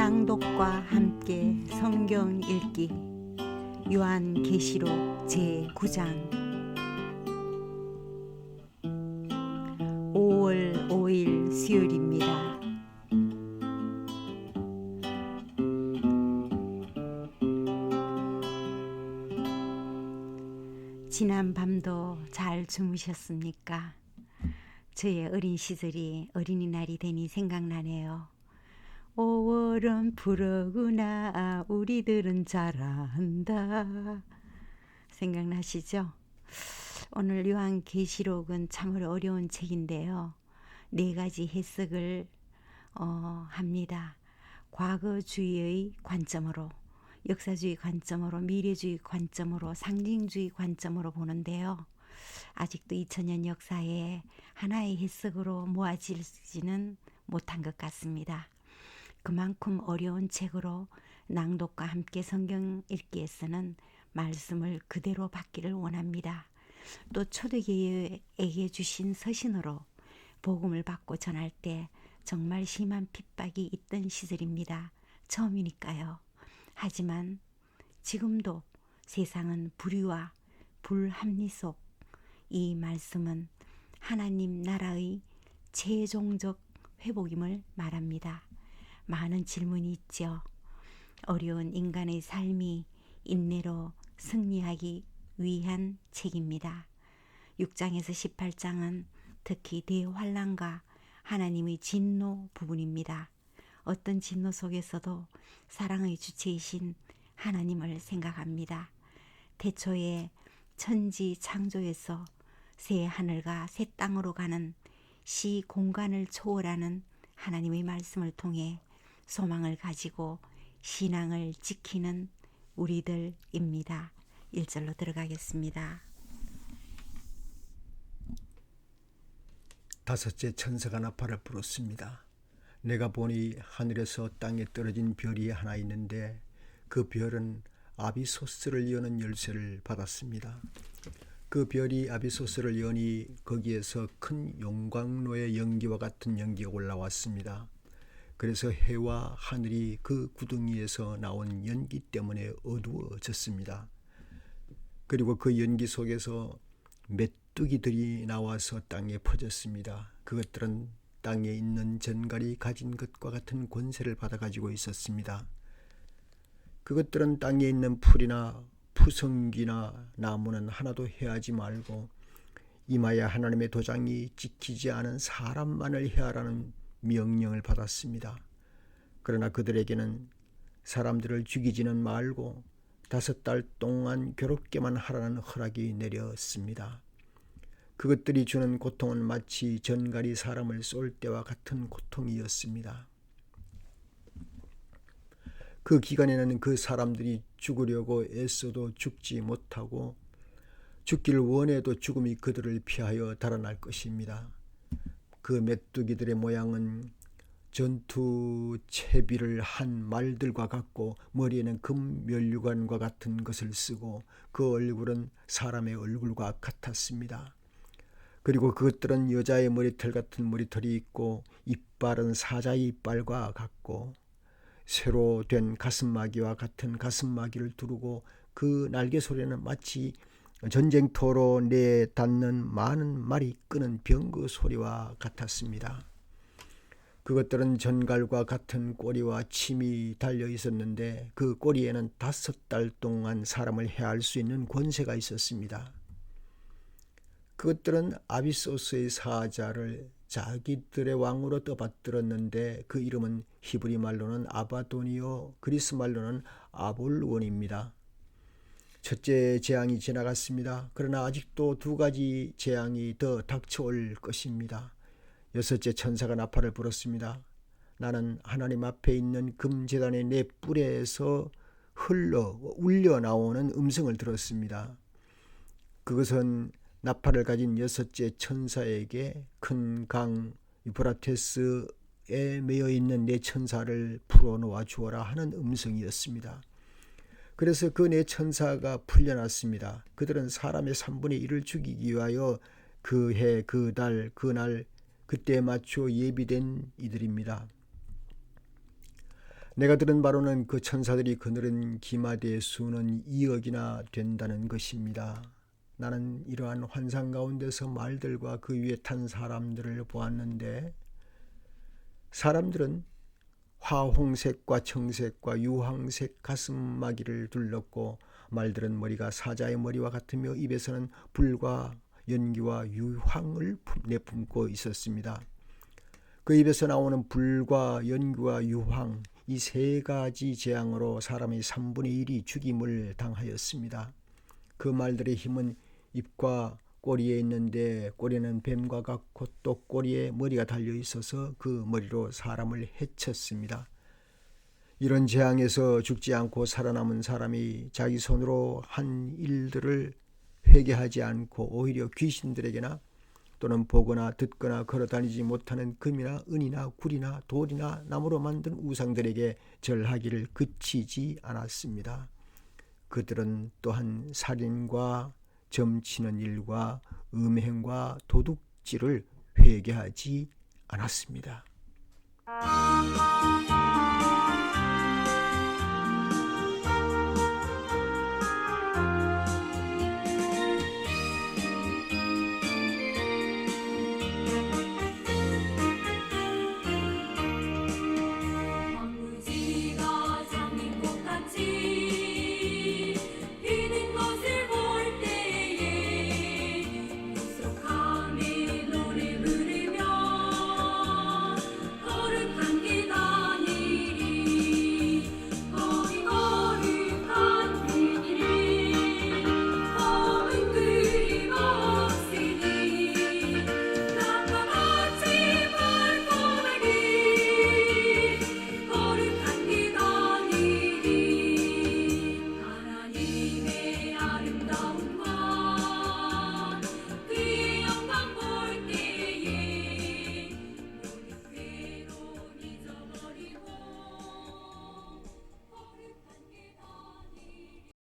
낭독과 함께 성경 읽기 요한계시록 제9장 5월 5일 수요일입니다. 지난 밤도 잘 주무셨습니까? 저의 어린 시절이 어린이날이 되니 생각나네요. 5월은 푸르구나 우리들은 잘한다. 생각나시죠? 오늘 요한계시록은 참으로 어려운 책인데요. 4가지 해석을 합니다. 과거주의의 관점으로, 역사주의 관점으로, 미래주의 관점으로, 상징주의 관점으로 보는데요. 아직도 2000년 역사에 하나의 해석으로 모아지지는 못한 것 같습니다. 그만큼 어려운 책으로 낭독과 함께 성경 읽기에서는 말씀을 그대로 받기를 원합니다. 또 초대교회에게 주신 서신으로 복음을 받고 전할 때 정말 심한 핍박이 있던 시절입니다. 처음이니까요. 하지만 지금도 세상은 불의와 불합리 속 이 말씀은 하나님 나라의 최종적 회복임을 말합니다. 많은 질문이 있죠. 어려운 인간의 삶이 인내로 승리하기 위한 책입니다. 6장에서 18장은 특히 대환란과 하나님의 진노 부분입니다. 어떤 진노 속에서도 사랑의 주체이신 하나님을 생각합니다. 태초에 천지 창조에서 새 하늘과 새 땅으로 가는 시 공간을 초월하는 하나님의 말씀을 통해 소망을 가지고 신앙을 지키는 우리들입니다. 1절로 들어가겠습니다. 다섯째 천사가 나팔을 불었습니다. 내가 보니 하늘에서 땅에 떨어진 별이 하나 있는데 그 별은 아비소스를 여는 열쇠를 받았습니다. 그 별이 아비소스를 여니 거기에서 큰 용광로의 연기와 같은 연기가 올라왔습니다. 그래서 해와 하늘이 그 구덩이에서 나온 연기 때문에 어두워졌습니다. 그리고 그 연기 속에서 메뚜기들이 나와서 땅에 퍼졌습니다. 그것들은 땅에 있는 전갈이 가진 것과 같은 권세를 받아가지고 있었습니다. 그것들은 땅에 있는 풀이나 푸성기나 나무는 하나도 해하지 말고 이마야 하나님의 도장이 찍히지 않은 사람만을 해하라는 명령을 받았습니다. 그러나 그들에게는 사람들을 죽이지는 말고 5달 동안 괴롭게만 하라는 허락이 내렸습니다. 그것들이 주는 고통은 마치 전갈이 사람을 쏠 때와 같은 고통이었습니다. 그 기간에는 그 사람들이 죽으려고 애써도 죽지 못하고 죽기를 원해도 죽음이 그들을 피하여 달아날 것입니다. 그 메뚜기들의 모양은 전투 채비를 한 말들과 같고 머리에는 금 면류관과 같은 것을 쓰고 그 얼굴은 사람의 얼굴과 같았습니다. 그리고 그것들은 여자의 머리털 같은 머리털이 있고 이빨은 사자의 이빨과 같고 새로 된 가슴마귀와 같은 가슴마귀를 두르고 그 날개 소리는 마치 전쟁터로 내닫는 많은 말이 끄는 병거 소리와 같았습니다. 그것들은 전갈과 같은 꼬리와 침이 달려 있었는데 그 꼬리에는 5달 동안 사람을 해할 수 있는 권세가 있었습니다. 그것들은 아비소스의 사자를 자기들의 왕으로 떠받들었는데 그 이름은 히브리 말로는 아바돈이요 그리스 말로는 아볼론입니다. 첫째 재앙이 지나갔습니다. 그러나 아직도 2가지 재앙이 더 닥쳐올 것입니다. 6째 천사가 나팔을 불었습니다. 나는 하나님 앞에 있는 금제단의 네 뿔에서 울려 나오는 음성을 들었습니다. 그것은 나팔을 가진 6째 천사에게 큰 강 유프라테스에 매여 있는 4천사를 풀어놓아 주어라 하는 음성이었습니다. 그래서 그 4천사가 풀려났습니다. 그들은 사람의 3분의 1을 죽이기 위하여 그 해, 그 달, 그날, 그때에 맞춰 예비된 이들입니다. 내가 들은 바로는 그 천사들이 그늘은 기마대의 수는 2억이나 된다는 것입니다. 나는 이러한 환상 가운데서 말들과 그 위에 탄 사람들을 보았는데, 사람들은 화홍색과 청색과 유황색 가슴마기를 둘렀고, 말들은 머리가 사자의 머리와 같으며 입에서는 불과 연기와 유황을 내뿜고 있었습니다. 그 입에서 나오는 불과 연기와 유황, 이 세 가지 재앙으로 사람의 3분의 1이 죽임을 당하였습니다. 그 말들의 힘은 입과 꼬리에 있는데, 꼬리는 뱀과 같고 또 꼬리에 머리가 달려 있어서 그 머리로 사람을 해쳤습니다. 이런 재앙에서 죽지 않고 살아남은 사람이 자기 손으로 한 일들을 회개하지 않고 오히려 귀신들에게나 또는 보거나 듣거나 걸어다니지 못하는 금이나 은이나 굴이나 돌이나 나무로 만든 우상들에게 절하기를 그치지 않았습니다. 그들은 또한 살인과 점치는 일과 음행과 도둑질을 회개하지 않았습니다.